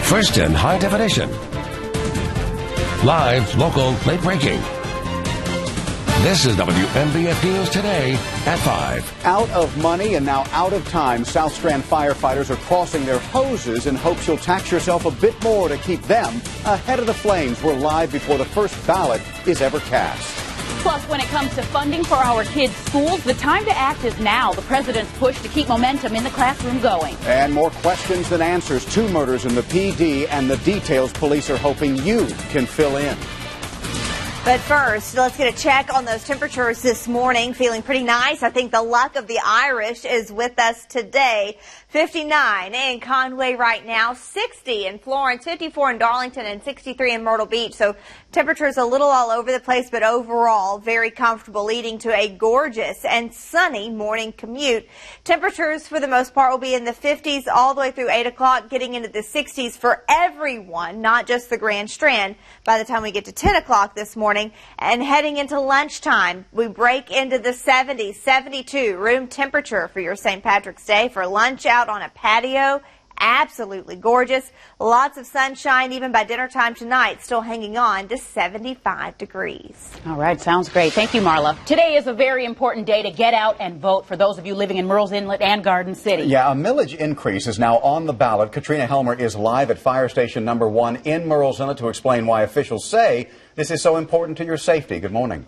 First in high definition. Live, local, late breaking. This is WMBF News Today at 5. Out of money and now out of time, South Strand firefighters are crossing their hoses in hopes you'll tax yourself a bit more to keep them ahead of the flames. We're live before the first ballot is ever cast. Plus, when it comes to funding for our kids' schools, the time to act is now. The president's push to keep momentum in the classroom going. And more questions than answers. 2 murders in the PD and the details police are hoping you can fill in. But first, let's get a check on those temperatures this morning. Feeling pretty nice. I think the luck of the Irish is with us today. 59 in Conway right now, 60 in Florence, 54 in Darlington, and 63 in Myrtle Beach. So temperatures a little all over the place, but overall very comfortable, leading to a gorgeous and sunny morning commute. Temperatures for the most part will be in the 50s all the way through 8 o'clock, getting into the 60s for everyone, not just the Grand Strand, by the time we get to 10 o'clock this morning. And heading into lunchtime, we break into the 70s, 72 room temperature for your St. Patrick's Day for lunch out on a patio. Absolutely gorgeous. Lots of sunshine even by dinner time tonight, still hanging on to 75 degrees. All right, sounds great. Thank you, Marla. Today is a very important day to get out and vote for those of you living in Murrells Inlet and Garden City. Yeah, a millage increase is now on the ballot. Katrina Helmer is live at Fire Station number 1 in Murrells Inlet to explain why officials say this is so important to your safety. Good morning.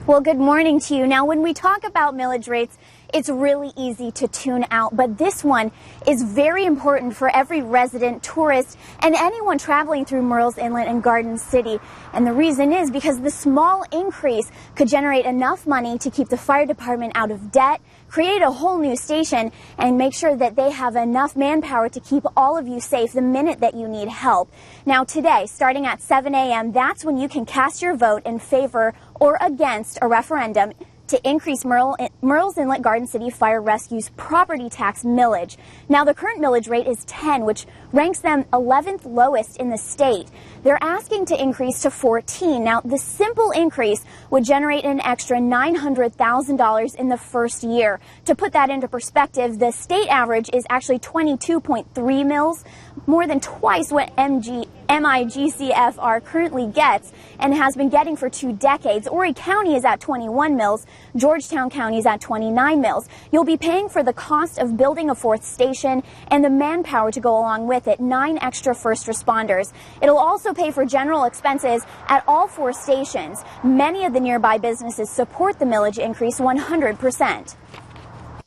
Well, good morning to you. Now, when we talk about millage rates, it's really easy to tune out, but this one is very important for every resident, tourist, and anyone traveling through Murrells Inlet and Garden City. And the reason is because the small increase could generate enough money to keep the fire department out of debt, create a whole new station, and make sure that they have enough manpower to keep all of you safe the minute that you need help. Now today, starting at 7 a.m., that's when you can cast your vote in favor or against a referendum to increase Murrells Inlet Garden City Fire Rescue's property tax millage. Now, the current millage rate is 10, which ranks them 11th lowest in the state. They're asking to increase to 14. Now, the simple increase would generate an extra $900,000 in the first year. To put that into perspective, the state average is actually 22.3 mils, more than twice what MIGCFR currently gets and has been getting for 2 decades. Horry County is at 21 mils. Georgetown County is at 29 mils. You'll be paying for the cost of building a 4th station and the manpower to go along with it, 9 extra first responders. It'll also pay for general expenses at all 4 stations. Many of the nearby businesses support the millage increase 100%.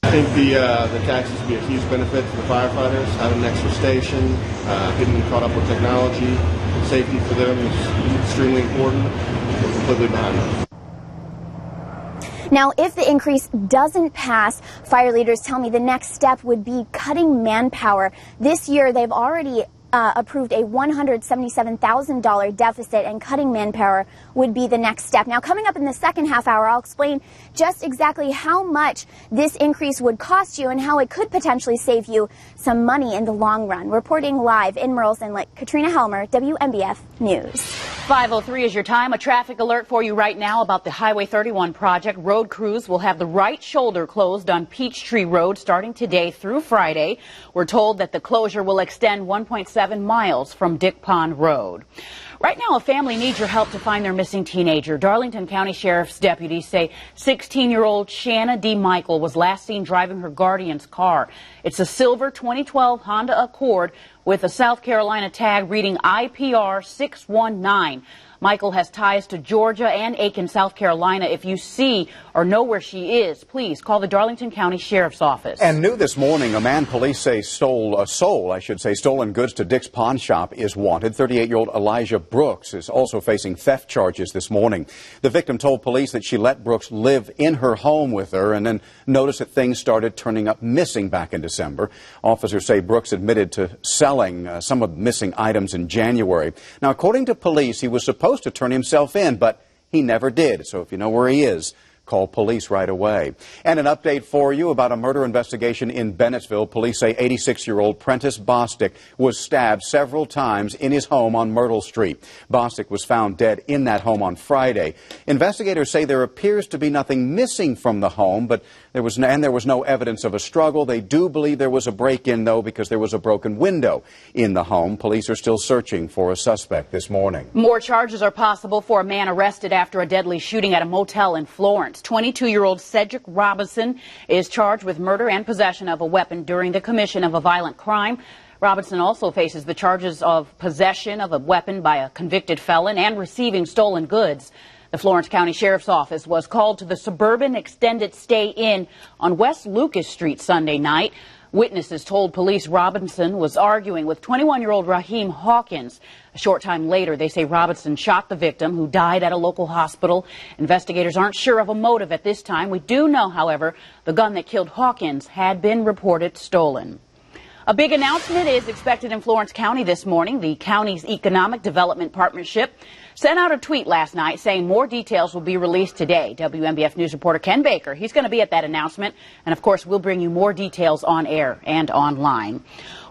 I think the taxes will be a huge benefit to the firefighters, having an extra station, getting caught up with technology. Safety for them is extremely important. We're completely behind them. Now, if the increase doesn't pass, fire leaders tell me the next step would be cutting manpower. This year, they've already approved a $177,000 deficit, and cutting manpower would be the next step. Now, coming up in the second half hour, I'll explain just exactly how much this increase would cost you and how it could potentially save you some money in the long run. Reporting live in Murrells Inlet, Katrina Helmer, WMBF News. 5:03 is your time. A traffic alert for you right now about the Highway 31 project. Road crews will have the right shoulder closed on Peachtree Road starting today through Friday. We're told that the closure will extend 1.7 miles from Dick Pond Road. Right now, a family needs your help to find their missing teenager. Darlington County Sheriff's deputies say 16-year-old Shanna D. Michael was last seen driving her guardian's car. It's a silver 2012 Honda Accord with a South Carolina tag reading IPR 619. Michael has ties to Georgia and Aiken, South Carolina. If you see or know where she is, please call the Darlington County Sheriff's Office. And new this morning, a man police say stolen goods to Dick's Pawn Shop is wanted. 38-year-old Elijah Brooks is also facing theft charges this morning. The victim told police that she let Brooks live in her home with her and then noticed that things started turning up missing back in December. Officers say Brooks admitted to selling some of the missing items in January. Now, according to police, he was supposed to turn himself in, but he never did. So if you know where he is, call police right away. And an update for you about a murder investigation in Bennettsville. Police say 86-year-old Prentice Bostic was stabbed several times in his home on Myrtle Street. Bostic was found dead in that home on Friday. Investigators say there appears to be nothing missing from the home, but There was no evidence of a struggle. They do believe there was a break-in, though, because there was a broken window in the home. Police are still searching for a suspect this morning. More charges are possible for a man arrested after a deadly shooting at a motel in Florence. 22-year-old Cedric Robinson is charged with murder and possession of a weapon during the commission of a violent crime. Robinson also faces the charges of possession of a weapon by a convicted felon and receiving stolen goods. The Florence County Sheriff's Office was called to the Suburban Extended Stay Inn on West Lucas Street Sunday night. Witnesses told police Robinson was arguing with 21-year-old Raheem Hawkins. A short time later, they say Robinson shot the victim, who died at a local hospital. Investigators aren't sure of a motive at this time. We do know, however, the gun that killed Hawkins had been reported stolen. A big announcement is expected in Florence County this morning. The county's Economic Development Partnership sent out a tweet last night saying more details will be released today. WMBF News reporter Ken Baker, he's going to be at that announcement. And, of course, we'll bring you more details on air and online.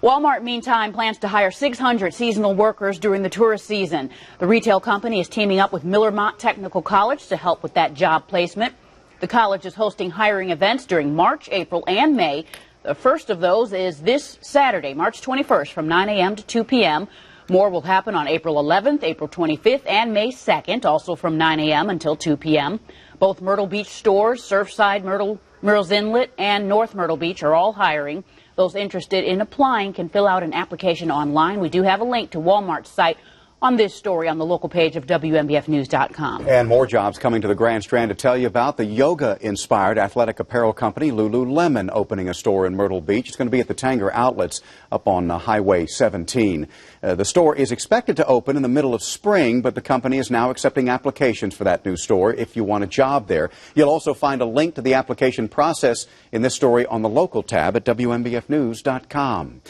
Walmart, meantime, plans to hire 600 seasonal workers during the tourist season. The retail company is teaming up with Miller Mott Technical College to help with that job placement. The college is hosting hiring events during March, April, and May. The first of those is this Saturday, March 21st, from 9 a.m. to 2 p.m. More will happen on April 11th, April 25th, and May 2nd, also from 9 a.m. until 2 p.m. Both Myrtle Beach stores, Surfside, Myrtle's Inlet, and North Myrtle Beach are all hiring. Those interested in applying can fill out an application online. We do have a link to Walmart's site on this story on the local page of WMBFnews.com. And more jobs coming to the Grand Strand to tell you about. The yoga-inspired athletic apparel company Lululemon opening a store in Myrtle Beach. It's going to be at the Tanger Outlets up on Highway 17. The store is expected to open in the middle of spring, but the company is now accepting applications for that new store if you want a job there. You'll also find a link to the application process in this story on the local tab at WMBFnews.com.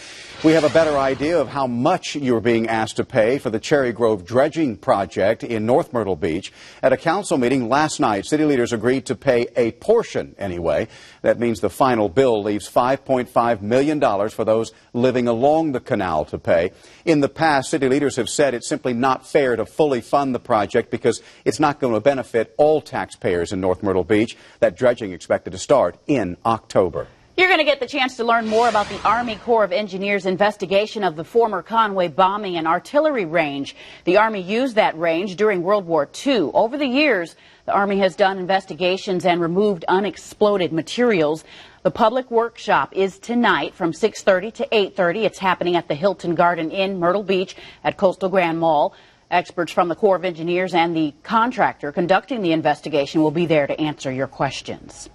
We have a better idea of how much you're being asked to pay for the Cherry Grove dredging project in North Myrtle Beach. At a council meeting last night, city leaders agreed to pay a portion anyway. That means the final bill leaves $5.5 million for those living along the canal to pay. In the past, city leaders have said it's simply not fair to fully fund the project because it's not going to benefit all taxpayers in North Myrtle Beach. That dredging expected to start in October. You're going to get the chance to learn more about the Army Corps of Engineers' investigation of the former Conway bombing and artillery range. The Army used that range during World War II. Over the years, the Army has done investigations and removed unexploded materials. The public workshop is tonight from 6:30 to 8:30. It's happening at the Hilton Garden Inn, Myrtle Beach at Coastal Grand Mall. Experts from the Corps of Engineers and the contractor conducting the investigation will be there to answer your questions.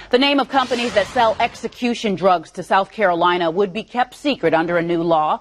The name of companies that sell execution drugs to South Carolina would be kept secret under a new law.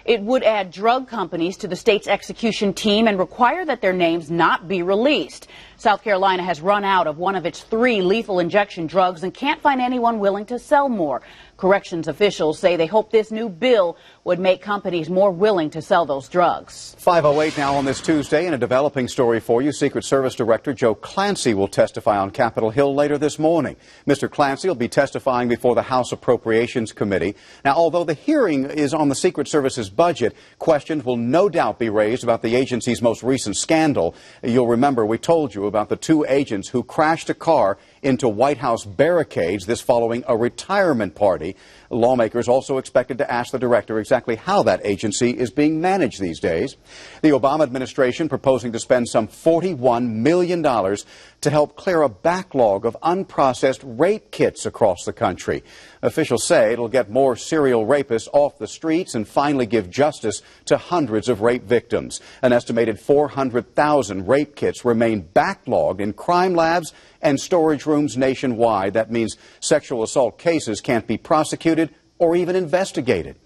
It would add drug companies to the state's execution team and require that their names not be released. South Carolina has run out of one of its 3 lethal injection drugs and can't find anyone willing to sell more. Corrections officials say they hope this new bill would make companies more willing to sell those drugs. 5:08 now on this Tuesday, and a developing story for you. Secret Service Director Joe Clancy will testify on Capitol Hill later this morning. Mr. Clancy will be testifying before the House Appropriations Committee. Now, although the hearing is on the Secret Service's budget, questions will no doubt be raised about the agency's most recent scandal. You'll remember we told you about the 2 agents who crashed a car into White House barricades, this following a retirement party. Lawmakers also expected to ask the director exactly how that agency is being managed these days. The Obama administration proposing to spend some $41 million to help clear a backlog of unprocessed rape kits across the country. Officials say it'll get more serial rapists off the streets and finally give justice to hundreds of rape victims. An estimated 400,000 rape kits remain backlogged in crime labs and storage rooms nationwide. That means sexual assault cases can't be prosecuted or even investigated.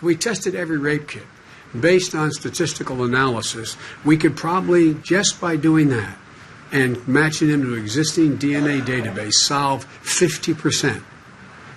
We tested every rape kit. Based on statistical analysis, we could probably, just by doing that and matching them to an existing DNA database, solve 50%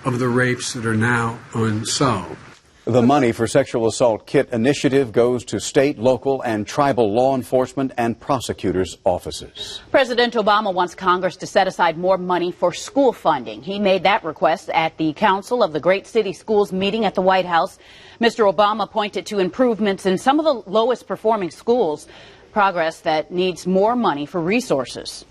of the rapes that are now unsolved. The money for Sexual Assault Kit Initiative goes to state, local, and tribal law enforcement and prosecutors' offices. President Obama wants Congress to set aside more money for school funding. He made that request at the Council of the Great City Schools meeting at the White House. Mr. Obama pointed to improvements in some of the lowest performing schools, progress that needs more money for resources.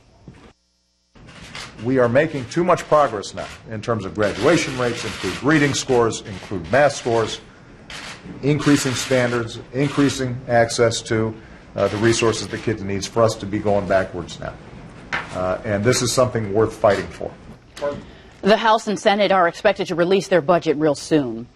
we are making too much progress now in terms of graduation rates, improved reading scores, improved math scores, increasing standards, increasing access to the resources the kids needs for us to be going backwards now. And this is something worth fighting for. The House and Senate are expected to release their budget real soon.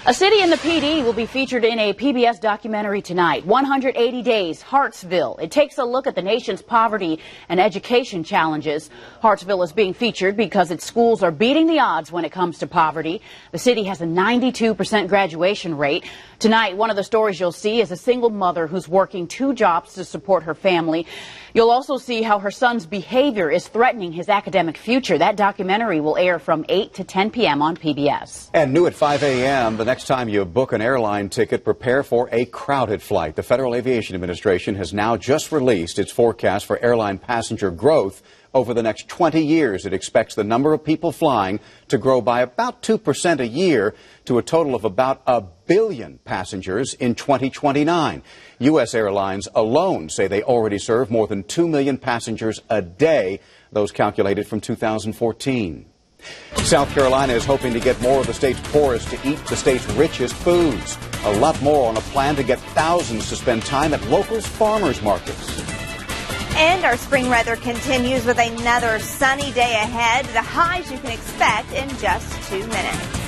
A city in the PD will be featured in a PBS documentary tonight, 180 Days, Hartsville. It takes a look at the nation's poverty and education challenges. Hartsville is being featured because its schools are beating the odds when it comes to poverty. The city has a 92% graduation rate. Tonight, one of the stories you'll see is a single mother who's working 2 jobs to support her family. You'll also see how her son's behavior is threatening his academic future. That documentary will air from 8 to 10 p.m. on PBS. And new at 5 a.m., the next time you book an airline ticket, prepare for a crowded flight. The Federal Aviation Administration has now just released its forecast for airline passenger growth over the next 20 years. It expects the number of people flying to grow by about 2% a year to a total of about 1 billion passengers in 2029. U.S. airlines alone say they already serve more than 2 million passengers a day, those calculated from 2014. South Carolina is hoping to get more of the state's poorest to eat the state's richest foods. A lot more on a plan to get thousands to spend time at local farmers markets. And our spring weather continues with another sunny day ahead. The highs you can expect in just 2 minutes.